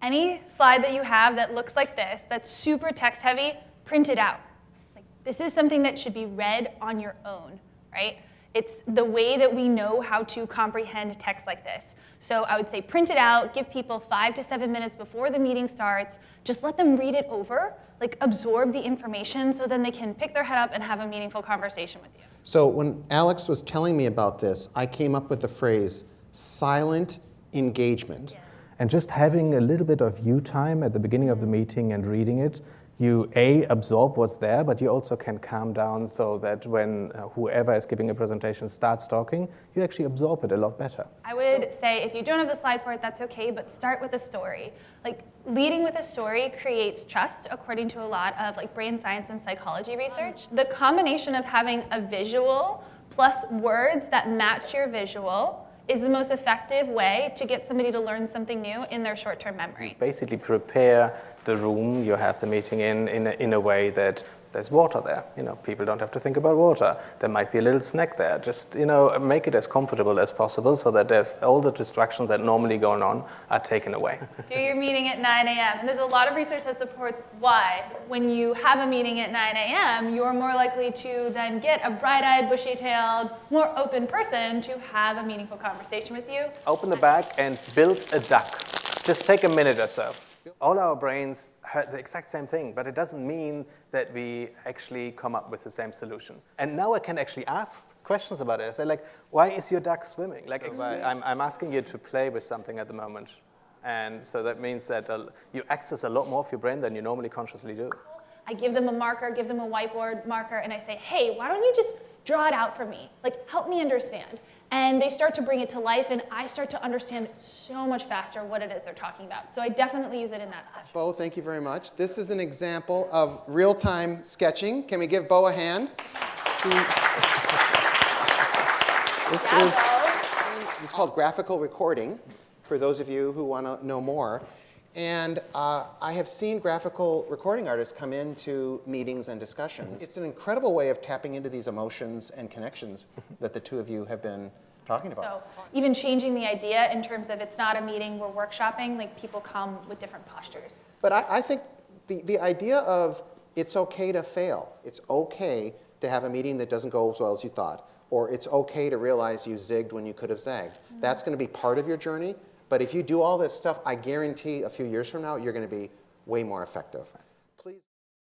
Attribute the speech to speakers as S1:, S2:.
S1: Any slide that you have that looks like this, that's super text heavy, print it out. Like, this is something that should be read on your own, right? It's the way that we know how to comprehend text like this. So I would say print it out, give people 5 to 7 minutes before the meeting starts, just let them read it over, like absorb the information so then they can pick their head up and have a meaningful conversation with you.
S2: So when Alex was telling me about this, I came up with the phrase silent engagement.
S1: Yeah.
S3: And just having a little bit of you time at the beginning of the meeting and reading it, you absorb what's there, but you also can calm down so that when whoever is giving a presentation starts talking, you actually absorb it a lot better.
S1: I would say if you don't have the slide for it, that's okay, but start with a story. Like, leading with a story creates trust, according to a lot of like brain science and psychology research. The combination of having a visual plus words that match your visual is the most effective way to get somebody to learn something new in their short-term memory.
S3: Basically prepare the room you have the meeting in a way that there's water there. You know, people don't have to think about water. There might be a little snack there. Just, you know, make it as comfortable as possible so that there's all the distractions that normally going on are taken away.
S1: Do your meeting at 9 a.m. And there's a lot of research that supports why when you have a meeting at 9 a.m., you're more likely to then get a bright-eyed, bushy-tailed, more open person to have a meaningful conversation with you.
S3: Open the bag and build a duck. Just take a minute or so. All our brains heard the exact same thing, but it doesn't mean that we actually come up with the same solution. And now I can actually ask questions about it. I say, like, why is your duck swimming? Like, I'm asking you to play with something at the moment. And so that means that you access a lot more of your brain than you normally consciously do.
S1: I give them a marker, give them a whiteboard marker, and I say, hey, why don't you just draw it out for me? Like, help me understand. And they start to bring it to life, and I start to understand so much faster what it is they're talking about. So I definitely use it in that session.
S2: Bo, thank you very much. This is an example of real-time sketching. Can we give Bo a hand? It's called graphical recording, for those of you who want to know more. And I have seen graphical recording artists come into meetings and discussions. It's an incredible way of tapping into these emotions and connections that the two of you have been talking about.
S1: So even changing the idea in terms of it's not a meeting, we're workshopping, like people come with different postures.
S2: But I think the idea of it's okay to fail. It's okay to have a meeting that doesn't go as well as you thought. Or it's okay to realize you zigged when you could have zagged. That's going to be part of your journey. But if you do all this stuff, I guarantee a few years from now, you're going to be way more effective.